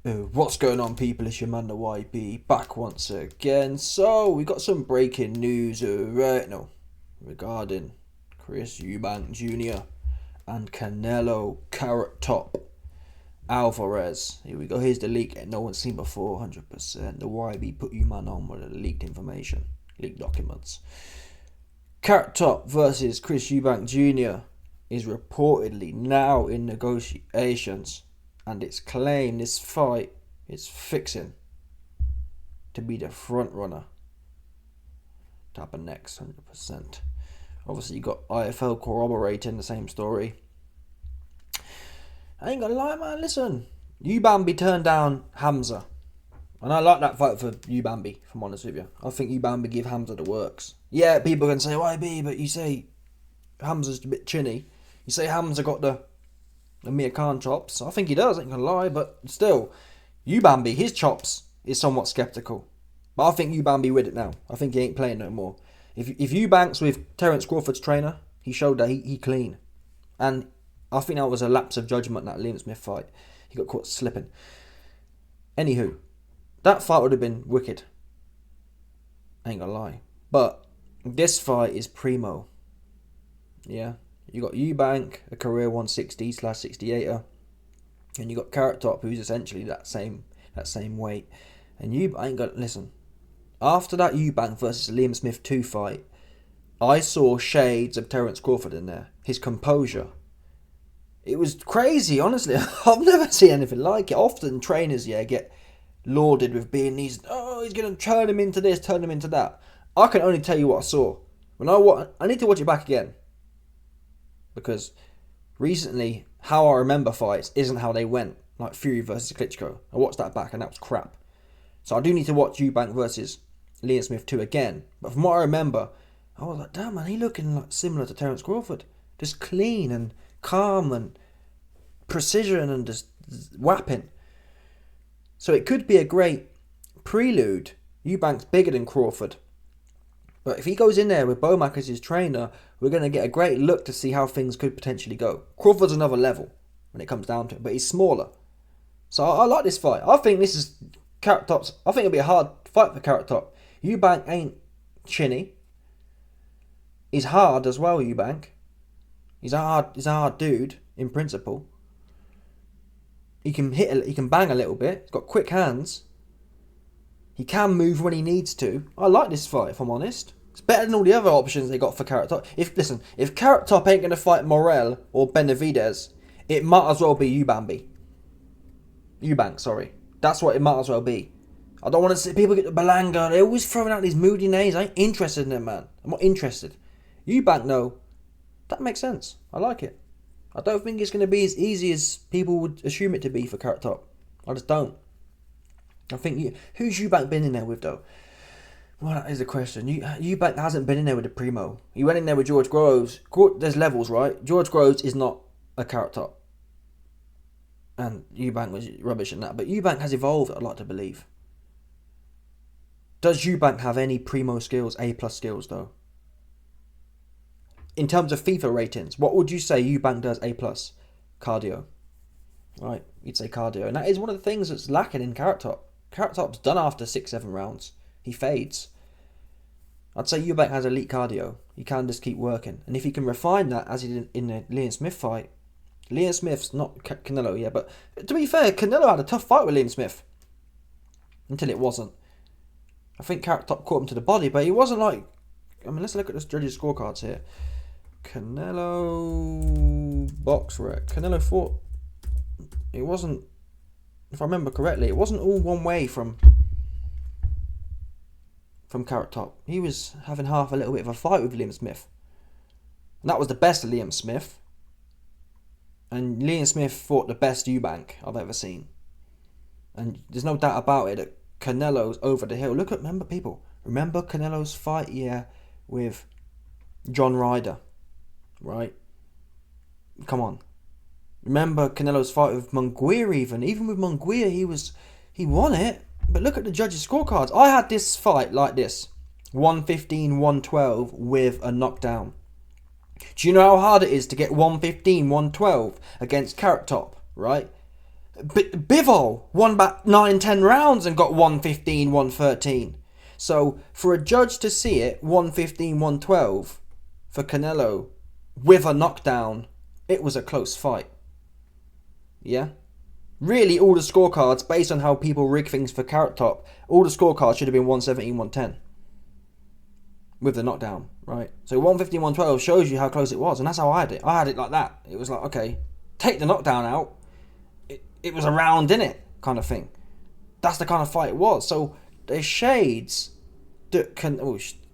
What's going on, people? It's your man, the YB, back once again. So, we got some breaking news right now regarding Chris EUBANK Jr. and Canelo Carrot Top Alvarez. Here we go. Here's the leak that no one's seen before, 100%. The YB put you man on with the leaked information, leaked documents. Carrot Top versus Chris EUBANK Jr. is reportedly now in negotiations. And it's claimed this fight is fixing to be the front runner to happen next, 100%. Obviously, you got IFL corroborating the same story. I ain't gonna lie, man. Listen, EUBANK turned down Hamza, and I like that fight for EUBANK. If I'm honest with you, I think EUBANK give Hamza the works. Yeah, people can say YB, but you say Hamza's a bit chinny. You say Hamza got the Amir Khan chops. I think he does, I ain't gonna lie, but still, EUBANK, his chops is somewhat skeptical. But I think EUBANK with it now. I think he ain't playing no more. If EUBANK's with Terence Crawford's trainer, he showed that he clean. And I think that was a lapse of judgment, that Liam Smith fight. He got caught slipping. Anywho, that fight would have been wicked. I ain't gonna lie. But this fight is primo. Yeah. You got EUBANK, a career 160/68er, and you got Carrot Top, who's essentially that same weight. And I ain't got listen. After that EUBANK versus Liam Smith 2 fight, I saw shades of Terence Crawford in there. His composure, it was crazy. Honestly, I've never seen anything like it. Often trainers get lauded with being these. Oh, he's gonna turn him into this, turn him into that. I can only tell you what I saw. I need to watch it back again. Because recently, how I remember fights isn't how they went. Like Fury versus Klitschko. I watched that back and that was crap. So I do need to watch EUBANK versus Liam Smith 2 again. But from what I remember, I was like, damn man, he looking like similar to Terence Crawford. Just clean and calm and precision and just whapping. So it could be a great prelude. EUBANK's bigger than Crawford. But if he goes in there with Bomac as his trainer, we're going to get a great look to see how things could potentially go. Crawford's another level when it comes down to it, but he's smaller. So I like this fight. I think this is Carrot Top's. I think it'll be a hard fight for Carrot Top. EUBANK ain't chinny. He's hard as well, EUBANK. He's a hard dude in principle. He can he can bang a little bit. He's got quick hands. He can move when he needs to. I like this fight, if I'm honest. It's better than all the other options they got for Carrot Top. If Carrot Top ain't going to fight Morel or Benavidez, it might as well be EUBANK. Sorry. That's what it might as well be. I don't want to see people get the Balanga. They're always throwing out these moody names. I ain't interested in them, man. I'm not interested. EUBANK, no. That makes sense. I like it. I don't think it's going to be as easy as people would assume it to be for Carrot Top. I just don't. I think who's EUBANK been in there with though? Well, that is the question. EUBANK hasn't been in there with the primo. He went in there with George Groves. There's levels, right? George Groves is not a Carrot Top, and EUBANK was rubbish in that. But EUBANK has evolved, I'd like to believe. Does EUBANK have any primo skills, A+ skills though? In terms of FIFA ratings, what would you say EUBANK does A+? Cardio, right? You'd say cardio, and that is one of the things that's lacking in Carrot Top. Carrot Top's done after 6-7 rounds. He fades. I'd say EUBANK has elite cardio. He can just keep working. And if he can refine that, as he did in the Liam Smith fight. Liam Smith's not Canelo, yeah, but to be fair, Canelo had a tough fight with Liam Smith. Until it wasn't. I think Carrot Top caught him to the body, but he wasn't like... I mean, let's look at the judges' scorecards here. Canelo... box rec. Canelo fought... It wasn't... If I remember correctly, it wasn't all one way from Carrot Top. He was having a little bit of a fight with Liam Smith. And that was the best of Liam Smith. And Liam Smith fought the best EUBANK I've ever seen. And there's no doubt about it that Canelo's over the hill. Remember Canelo's fight, with John Ryder, right? Come on. Remember Canelo's fight with Munguia even with Munguia he won it, but look at the judges' scorecards. I had this fight like this, 115-112 with a knockdown. Do you know how hard it is to get 115-112 against Carrot Top, right? Bivol won back 9-10 rounds and got 115, 113. So for a judge to see it 115, 112 for Canelo with a knockdown, it was a close fight. Yeah? Really, all the scorecards, based on how people rig things for Carrot Top, all the scorecards should have been 117, 110. With the knockdown, right? So 115, 112 shows you how close it was, and that's how I had it. I had it like that. It was like, okay, take the knockdown out. It was a round in it, kind of thing. That's the kind of fight it was. So there's shades that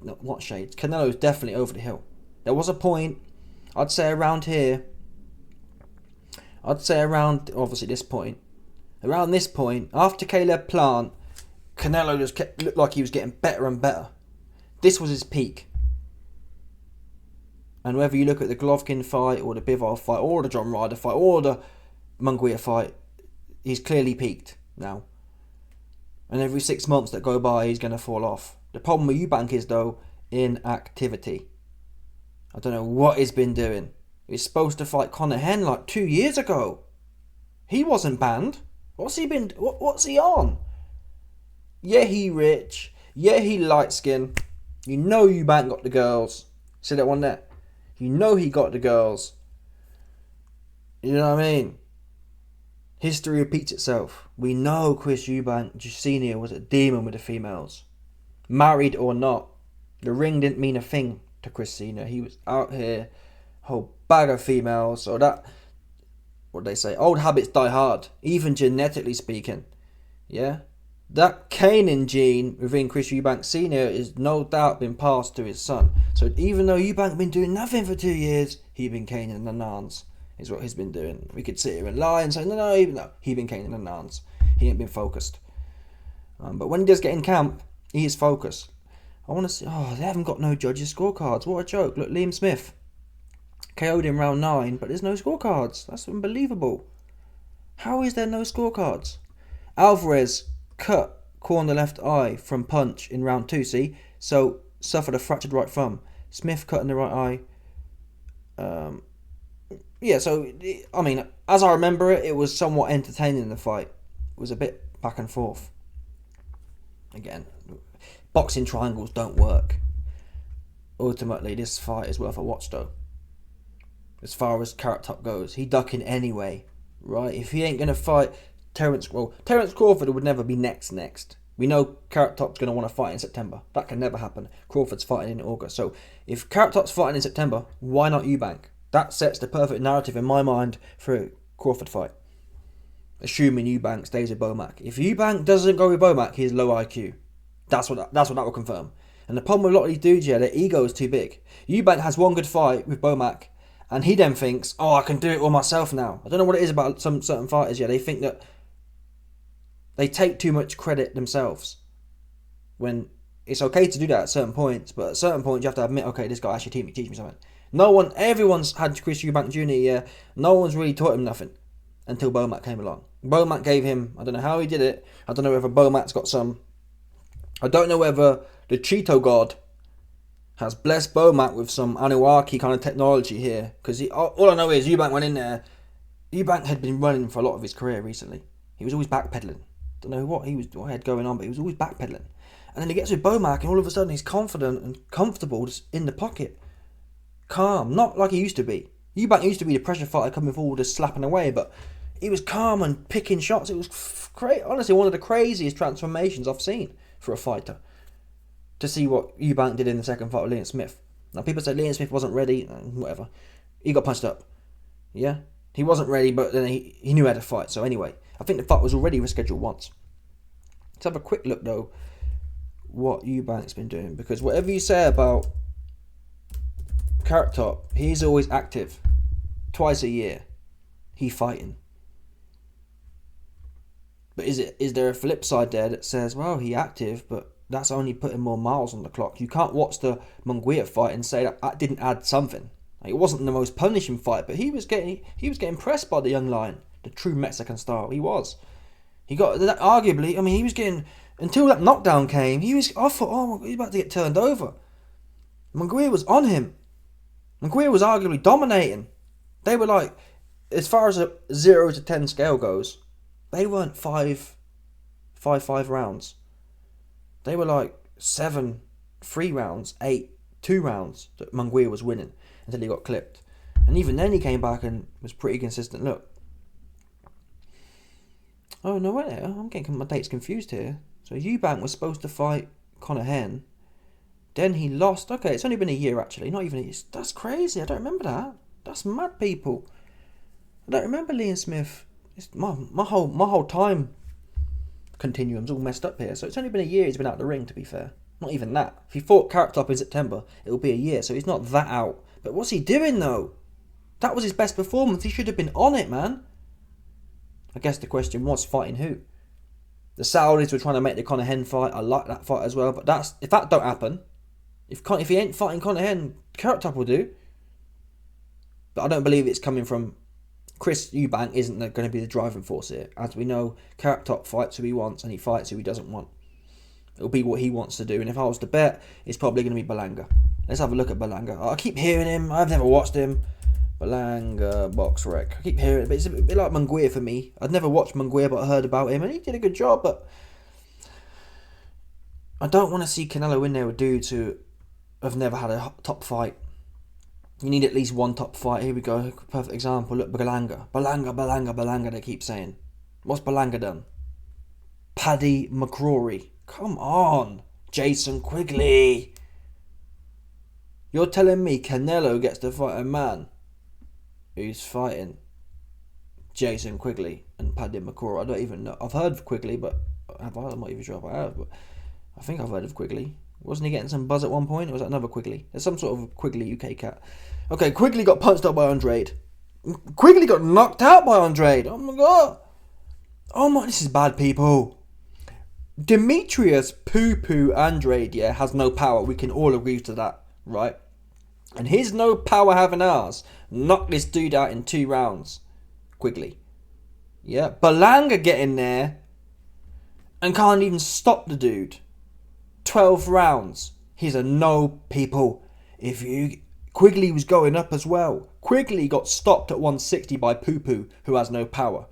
not shades. Canelo's definitely over the hill. There was a point, I'd say around here. I'd say around, obviously this point. Around this point, after Caleb Plant, Canelo just looked like he was getting better and better. This was his peak. And whether you look at the Golovkin fight, or the Bivol fight, or the John Ryder fight, or the Munguia fight, he's clearly peaked now. And every 6 months that go by, he's going to fall off. The problem with EUBANK is, though, inactivity. I don't know what he's been doing. He's supposed to fight Conor Henn like 2 years ago. He wasn't banned. What's he been? What's he on? Yeah, he rich. Yeah, he light skin. You know EUBANK got the girls. See that one there? You know he got the girls. You know what I mean? History repeats itself. We know Chris EUBANK Sr. was a demon with the females. Married or not, the ring didn't mean a thing to Chris Sr. He was out here, whole bag of females. So that, what they say, old habits die hard, even genetically speaking. Yeah? That Canaan gene within Chris EUBANK Sr. is no doubt been passed to his son. So even though EUBANK been doing nothing for 2 years, he been caning the nans. Is what he's been doing. We could sit here and lie and say, no, he been caning the nans. He ain't been focused. But when he does get in camp, he is focused. I want to see, they haven't got no judges' scorecards. What a joke. Look, Liam Smith KO'd in round 9, but there's no scorecards. That's unbelievable. How is there no scorecards? Alvarez cut corner left eye from punch in round 2, see? So, suffered a fractured right thumb. Smith cut in the right eye. Yeah, so, I mean, as I remember it, it was somewhat entertaining, the fight. It was a bit back and forth. Again, boxing triangles don't work. Ultimately, this fight is worth a watch, though. As far as Carrot Top goes, he ducking anyway, right? If he ain't going to fight Terence Crawford would never be next. We know Carrot Top's going to want to fight in September. That can never happen. Crawford's fighting in August. So, if Carrot Top's fighting in September, why not EUBANK? That sets the perfect narrative in my mind for a Crawford fight. Assuming EUBANK stays with Bomac. If EUBANK doesn't go with Bomac, he's low IQ. That's what that will confirm. And the problem with a lot of these dudes here, their ego is too big. EUBANK has one good fight with Bomac, and he then thinks, I can do it all myself now. I don't know what it is about some certain fighters here. They think that they take too much credit themselves. When it's okay to do that at certain points, but at certain points you have to admit, okay, this guy actually teach me something. Everyone's had Chris EUBANK Jr. Yeah, no one's really taught him nothing until Bomac came along. Bomac gave him, I don't know how he did it. I don't know whether Bomac's got some. I don't know whether the Cheeto God has blessed Bomac with some Anunnaki kind of technology here. Because all I know is EUBANK went in there. EUBANK had been running for a lot of his career recently. He was always backpedaling. Don't know what he had going on, but he was always backpedaling. And then he gets with Bomac, and all of a sudden he's confident and comfortable just in the pocket. Calm, not like he used to be. EUBANK used to be the pressure fighter coming forward just slapping away, but he was calm and picking shots. It was honestly one of the craziest transformations I've seen for a fighter. To see what EUBANK did in the second fight with Liam Smith. Now people say Liam Smith wasn't ready, whatever. He got punched up. Yeah? He wasn't ready, but then he knew how to fight. So anyway, I think the fight was already rescheduled once. Let's have a quick look though what EUBANK's been doing, because whatever you say about Carrot Top, he's always active. Twice a year. He fighting. But is there a flip side there that says, well, he active, but that's only putting more miles on the clock? You can't watch the Munguia fight and say that didn't add something. Like, it wasn't the most punishing fight, but he was getting pressed by the young lion, the true Mexican style. He was. He got that arguably. I mean, he was getting, until that knockdown came. I thought, oh, he's about to get turned over. Munguia was on him. Munguia was arguably dominating. They were like, as far as a 0 to 10 scale goes, they weren't five rounds. They were like 7 3 rounds, 8 2 rounds that Munguia was winning until he got clipped. And even then he came back and was pretty consistent. Look. Oh no, wait, I'm getting my dates confused here. So EUBANK was supposed to fight Conor Henn. Then he lost. Okay, it's only been a year actually. Not even a year. That's crazy. I don't remember that. That's mad, people. I don't remember Liam Smith. It's my whole time continuum's all messed up here. So it's only been a year he's been out of the ring, to be fair. Not even that. If he fought Carrot Top in September, it'll be a year. So he's not that out. But what's he doing though? That was his best performance. He should have been on it, man. I guess the question was fighting who? The Saudis were trying to make the Conor Henn fight. I like that fight as well. But if that don't happen, if he ain't fighting Conor Henn, Carrot Top will do. But I don't believe it's coming from Chris EUBANK. Isn't going to be the driving force here. As we know, Carrot Top fights who he wants and he fights who he doesn't want. It'll be what he wants to do. And if I was to bet, it's probably going to be Berlanga. Let's have a look at Berlanga. I keep hearing him. I've never watched him. Berlanga box rec. I keep hearing it, but it's a bit like Munguia for me. I'd never watched Munguia, but I heard about him, and he did a good job. But I don't want to see Canelo in there with dudes who have never had a top fight. You need at least one top fight. Here we go. Perfect example. Look, Berlanga. They keep saying. What's Berlanga done? Paddy McCrory. Come on, Jason Quigley. You're telling me Canelo gets to fight a man who's fighting Jason Quigley and Paddy McCrory? I don't even know. I've heard of Quigley, but I'm not even sure if I have. But I think I've heard of Quigley. Wasn't he getting some buzz at one point? Or was that another Quigley? There's some sort of Quigley UK cat. Okay, Quigley got punched up by Andrade. Quigley got knocked out by Andrade. Oh my god. Oh my, this is bad, people. Demetrius Poo-Poo Andrade, has no power. We can all agree to that, right? And his no power having ours knocked this dude out in 2 rounds. Quigley. Yeah, Berlanga get in there and can't even stop the dude. 12 rounds. He's a no, people. Quigley was going up as well. Quigley got stopped at 160 by Poo-Poo, who has no power.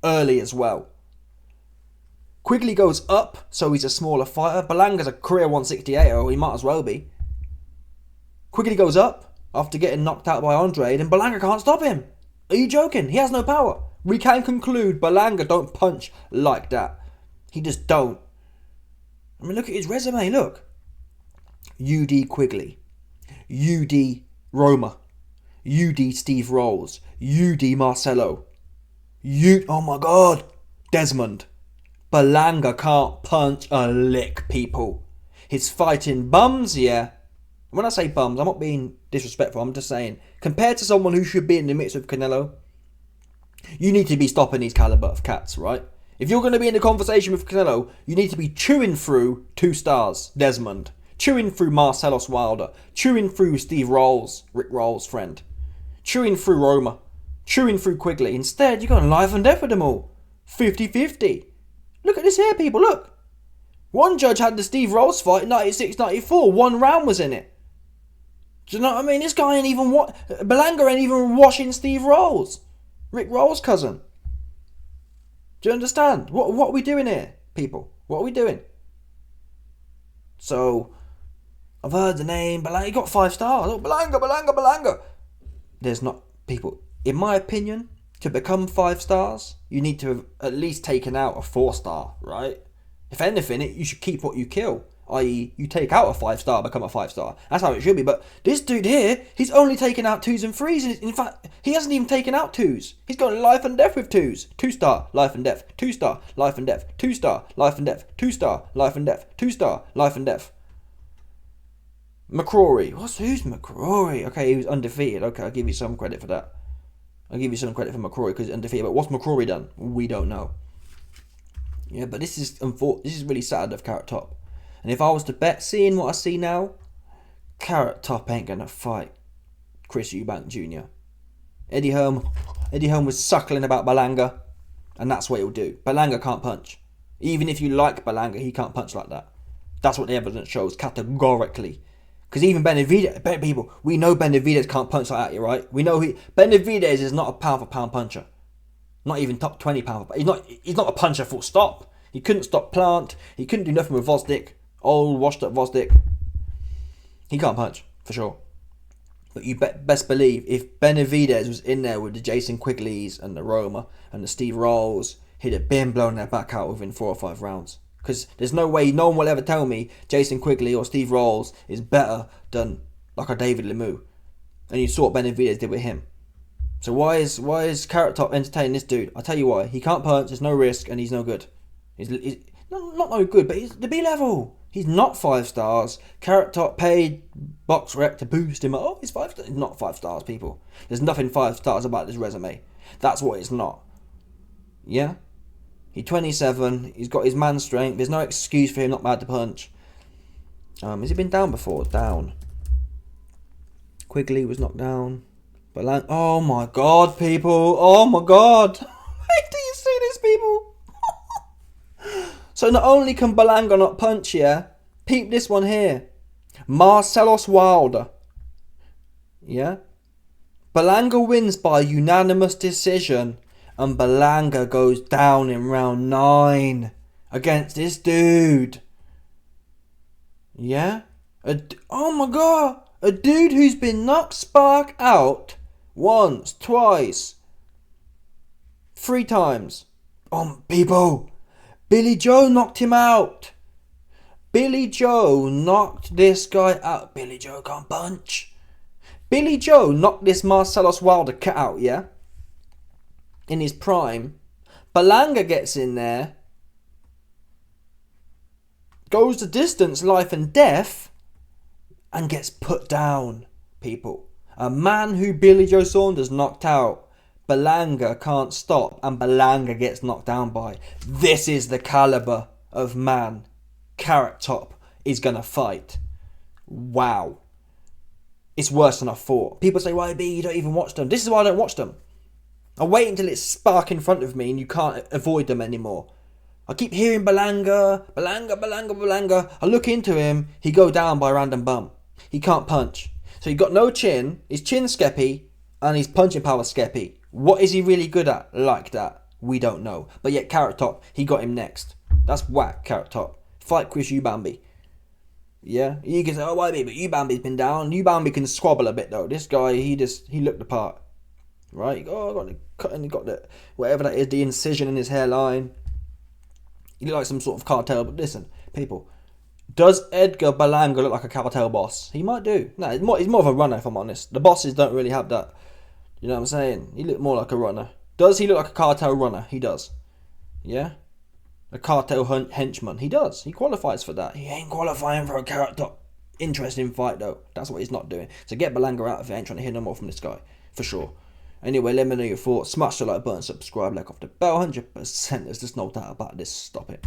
Early as well. Quigley goes up, so he's a smaller fighter. Berlanga's a career 168, or he might as well be. Quigley goes up after getting knocked out by Andrade, and Berlanga can't stop him. Are you joking? He has no power. We can conclude Berlanga don't punch like that. He just don't. I mean, look at his resume, look. UD Quigley. UD Roma. UD Steve Rolls. UD Marcelo. Oh my god. Desmond. Berlanga can't punch a lick, people. He's fighting bums, yeah. When I say bums, I'm not being disrespectful. I'm just saying, compared to someone who should be in the mix with Canelo, you need to be stopping these caliber of cats, right? If you're going to be in a conversation with Canelo, you need to be chewing through 2 stars, Desmond. Chewing through Marcellus Wilder. Chewing through Steve Rolls, Rick Rolls' friend. Chewing through Roma. Chewing through Quigley. Instead, you're going life and death with them all. 50-50. Look at this here, people, look. One judge had the Steve Rolls fight in 96-94. 1 round was in it. Do you know what I mean? This guy ain't even... Berlanga ain't even washing Steve Rolls. Rick Rolls' cousin. Do you understand? What are we doing here, people? What are we doing? So, I've heard the name. Berlanga, he got 5 stars. Oh, Berlanga. There's not... People, in my opinion, to become 5 stars, you need to have at least taken out a 4-star, right? If anything, you should keep what you kill. I.e., you take out a 5-star, become a 5-star. That's how it should be. But this dude here, he's only taken out 2s and 3s. In fact, he hasn't even taken out 2s. He's going life and death with 2s. 2-star, life and death. 2-star, life and death. 2-star, life and death. 2-star, life and death. 2-star, life and death. McCrory. Who's McCrory? Okay, he was undefeated. Okay, I'll give you some credit for that. I'll give you some credit for McCrory because he's undefeated. But what's McCrory done? We don't know. Yeah, but this is really sad of Carrot Top. And if I was to bet, seeing what I see now, Carrot Top ain't going to fight Chris EUBANK Jr. Eddie Hearn was suckling about Berlanga, and that's what he'll do. Berlanga can't punch. Even if you like Berlanga, he can't punch like that. That's what the evidence shows, categorically. Because even Benavidez, people, we know Benavidez can't punch like that, right? We know Benavidez is not a pound-for-pound puncher. Not even top 20 pound. He's not a puncher full stop. He couldn't stop Plant. He couldn't do nothing with Vosdik. Old washed up Vosdik. He can't punch, for sure. But you best believe if Benavidez was in there with the Jason Quigleys and the Roma and the Steve Rolls, he'd have been blown their back out within 4 or 5 rounds. Because there's no way, no one will ever tell me Jason Quigley or Steve Rolls is better than like a David Lemieux. And you saw what Benavidez did with him. So why is Carrot Top entertaining this dude? I'll tell you why. He can't punch, there's no risk, and he's no good. He's not no good, but he's the B level. He's not 5 stars. Carrot Top paid BoxRec to boost him. Oh, he's 5 stars. He's not 5 stars, people. There's nothing 5 stars about this resume. That's what it's not. Yeah? He's 27. He's got his man strength. There's no excuse for him not mad to punch. Has he been down before? Down. Quigley was knocked down. But oh my god, people. Oh my god. Wait till you see this, people. So not only can Berlanga not punch, yeah, peep this one here. Marcellus Wilder. Yeah? Berlanga wins by unanimous decision and Berlanga goes down in round 9 against this dude. Yeah? Oh my god. A dude who's been knocked spark out once, twice, 3 times. People. Billy Joe knocked him out. Billy Joe knocked this guy out. Billy Joe can't punch. Billy Joe knocked this Marcellus Wilder cat out, yeah? In his prime. Berlanga gets in there. Goes the distance, life and death. And gets put down, people. A man who Billy Joe Saunders knocked out. Berlanga can't stop and Berlanga gets knocked down by. This is the caliber of man Carrot Top is going to fight. Wow. It's worse than I thought. People say, why B, you don't even watch them. This is why I don't watch them. I wait until it's spark in front of me and you can't avoid them anymore. I keep hearing Berlanga. I look into him, he go down by a random bum. He can't punch. So he got no chin, his chin's skeppy, and his punching power skeppy. What is he really good at like that? We don't know. But yet Carrot Top, he got him next. That's whack, Carrot Top. Fight Chris Ubambi. Yeah? You can say, oh, why me? But Ubambi's been down. Ubambi can squabble a bit though. This guy, he looked the part. Right? Oh, I got the cut and he got the, whatever that is, the incision in his hairline. He looked like some sort of cartel. But listen, people. Does Edgar Berlanga look like a cartel boss? He might do. No, he's more of a runner if I'm honest. The bosses don't really have that. You know what I'm saying? He looked more like a runner. Does he look like a cartel runner? He does. Yeah? A cartel henchman. He does. He qualifies for that. He ain't qualifying for a Carrot Top interesting fight though. That's what he's not doing. So get Berlanga out of it. I ain't trying to hear no more from this guy. For sure. Anyway, let me know your thoughts. Smash the like button, subscribe, like off the bell. 100%. There's just no doubt about this. Stop it.